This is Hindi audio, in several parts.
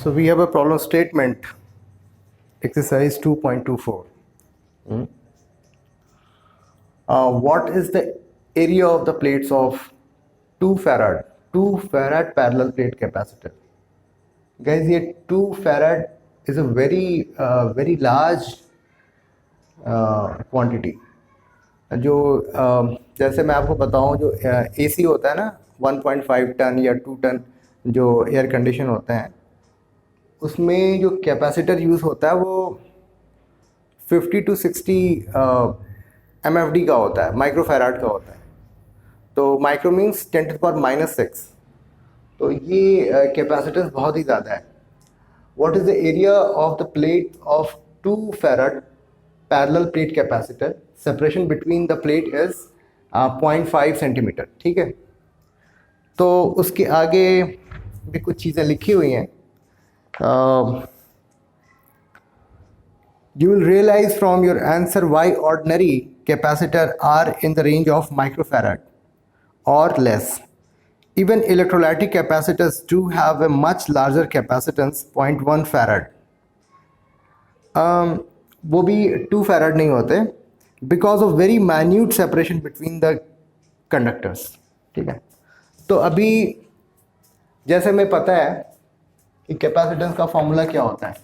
So we have a problem statement, exercise 2.24. What is the area of the plates of 2 farad? 2 farad parallel plate capacitor. Guys, ये 2 farad is a very large quantity. जो जैसे मैं आपको बताऊं, जो AC होता है ना 1.5 टन या 2 टन जो एयर कंडीशन होते हैं, उसमें जो कैपेसिटर यूज़ होता है वो 50 to 60 MFD का होता है, माइक्रो फैराड का होता है. तो माइक्रो मीन्स 10⁻⁻6. तो ये कैपेसिटेंस बहुत ही ज़्यादा है. What is the area of the plate of 2 farad parallel plate capacitor? Separation between the plate is 0.5 centimetre. ठीक है, तो उसके आगे भी कुछ चीज़ें लिखी हुई हैं. You will realize from your answer why ordinary capacitor are in the range of microfarad or less. Even electrolytic capacitors do have a much larger capacitance, 0.1 farad. वो भी 2 farad नहीं होते because of very minute separation between the conductors. ठीक है, तो अभी जैसे हमें पता है कि कैपेसिटेंस का फॉर्मूला क्या होता है,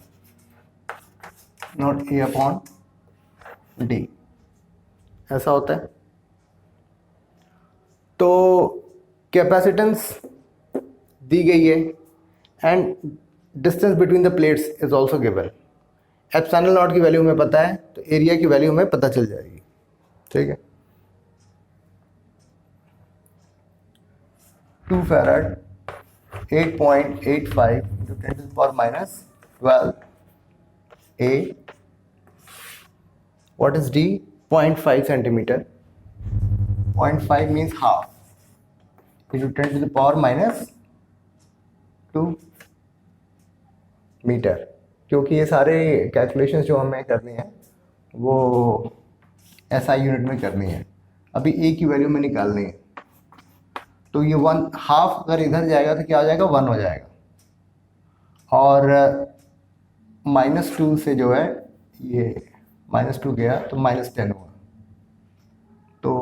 नॉट A अपॉन D, ऐसा होता है. तो कैपेसिटेंस दी गई है and distance between the plates is also given. Epsilon not की वैल्यू हमें पता है, तो एरिया की वैल्यू हमें पता चल जाएगी. ठीक है, 2 farad 8.85 into 10⁻⁻12 A. What is D? 0.5 centimeter. 0.5 means half into 10⁻⁻2 metre. क्योंकि ये सारे कैलकुलेशंस जो हमें करनी है वो SI यूनिट में करनी है. अभी A की वैल्यू में निकालनी है, तो ये 1/2 अगर इधर जाएगा तो क्या हो जाएगा, 1 हो जाएगा. और -2 से जो है ये -2 गया तो -10 हुआ. तो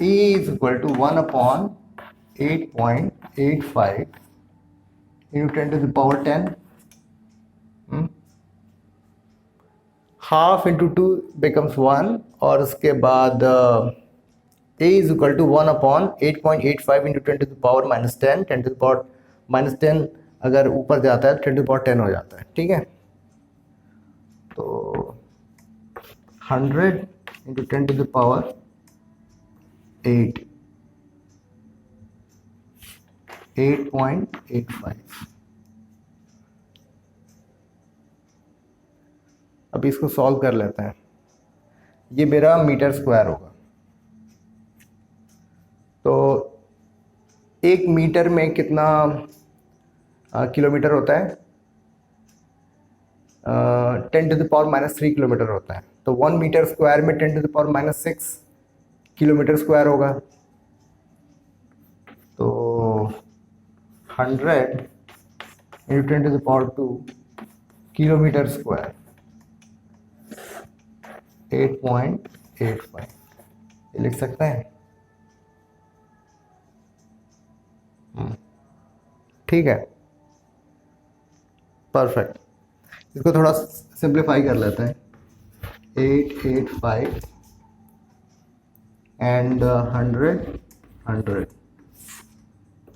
E is equal to 1/8.85 into 10⁻10. Half into 2 becomes 1, और उसके बाद A is equal to 1/8.85 into 10⁻10. 10⁻10 अगर ऊपर जाता है 10⁻10 हो जाता है. ठीक है, तो 100 into 10⁻8 8.85. अब इसको सॉल्व कर लेते हैं. ये मेरा मीटर स्क्वायर होगा. तो 1 मीटर में कितना किलोमीटर होता है? 10⁻³ किलोमीटर होता है. तो 1 मीटर स्क्वायर में 10⁻6 किलोमीटर स्क्वायर होगा. तो 100 into 10⁻² किलोमीटर स्क्वायर 8.85 ये लिख सकते हैं. ठीक है, परफेक्ट. इसको थोड़ा सिंप्लीफाई कर लेते हैं. 885 एंड 100.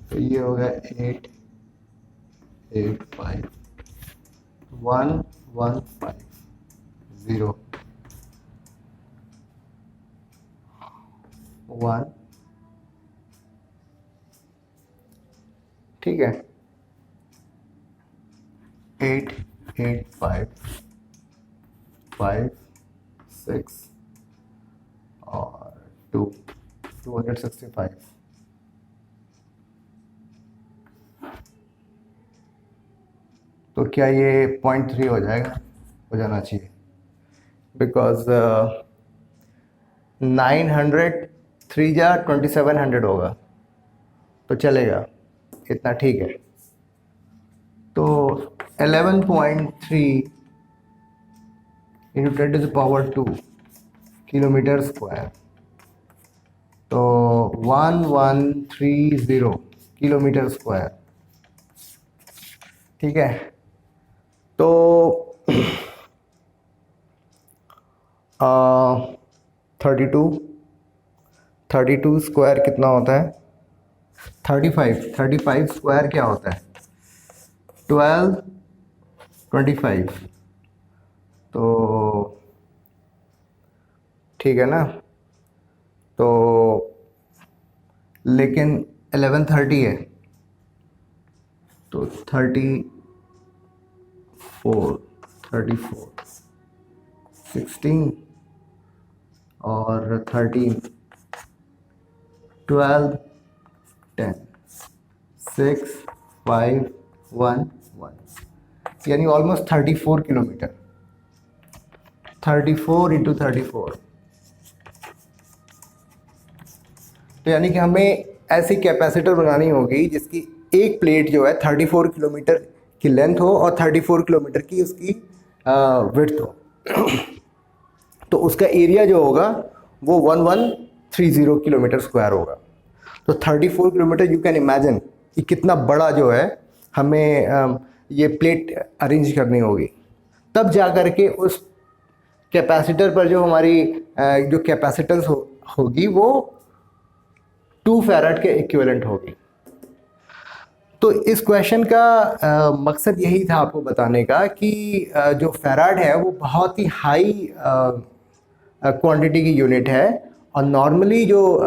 तो ये हो गया 885 1150 1. ठीक है, 885 5 6 और 265. तो क्या ये 0.3 हो जाएगा? हो जाना चाहिए, बिकॉज 900 3 जा 2700 होगा, तो चलेगा इतना. ठीक है, 11.3 इंटू 10⁻², किलोमीटर स्क्वायर, तो 1130 किलोमीटर स्क्वायर। ठीक है, तो 32 स्क्वायर कितना होता है? 35 स्क्वायर क्या होता है? 12, 25। तो ठीक है ना, तो लेकिन 1130 है, तो 34, 16 और 13, 12, 10, 6, 5, 1, 1, यानी ऑलमोस्ट 34 किलोमीटर। 34 इंटू 34, तो यानी कि हमें ऐसी कैपेसिटर बनानी होगी जिसकी एक प्लेट जो है 34 किलोमीटर की लेंथ हो और 34 किलोमीटर की उसकी विड्थ हो। तो उसका एरिया जो होगा वो 1130 किलोमीटर स्क्वायर होगा। तो 34 किलोमीटर, यू कैन इमेजिन कि कितना बड़ा जो है हमें ये प्लेट अरेंज करनी होगी। तब जा कर के उस कैपेसिटर पर जो हमारी जो कैपेसिटेंस होगी वो 2 फैराड के इक्विवेलेंट होगी। तो इस क्वेश्चन का मकसद यही था आपको बताने का कि जो फैराड है वो बहुत ही हाई क्वांटिटी की यूनिट है, और नॉर्मली जो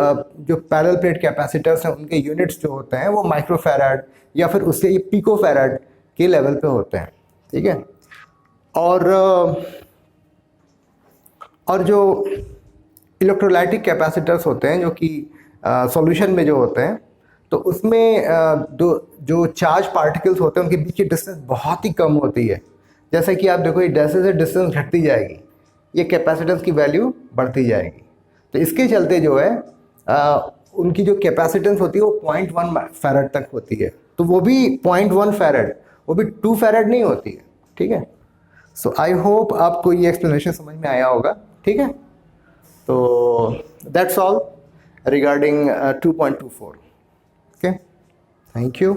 पैरेलल प्लेट कैपेसिटर्स हैं उनके यूनिट्स जो होते हैं वो माइक्रो फैराड या फिर उससे ये पिको फैराड के लेवल पे होते हैं। ठीक है, और जो इलेक्ट्रोलाइटिक कैपेसिटर्स होते हैं जो कि सॉल्यूशन में जो होते हैं, तो उसमें जो चार्ज पार्टिकल्स होते हैं उनके बीच की डिस्टेंस बहुत ही कम होती है। जैसे कि आप देखो, ये जैसे से डिस्टेंस घटती जाएगी ये कैपेसिटेंस की वैल्यू बढ़ती जाएगी। तो इसके चलते जो है उनकी जो कैपेसिटेंस होती है वो 0.1 फैराड तक होती है। तो वो भी 0.1 फैराड, वो भी 2 फैराड नहीं होती है। ठीक है, सो आई होप आपको ये एक्सप्लेनेशन समझ में आया होगा। ठीक है, तो that's all regarding 2.24. Okay, thank you.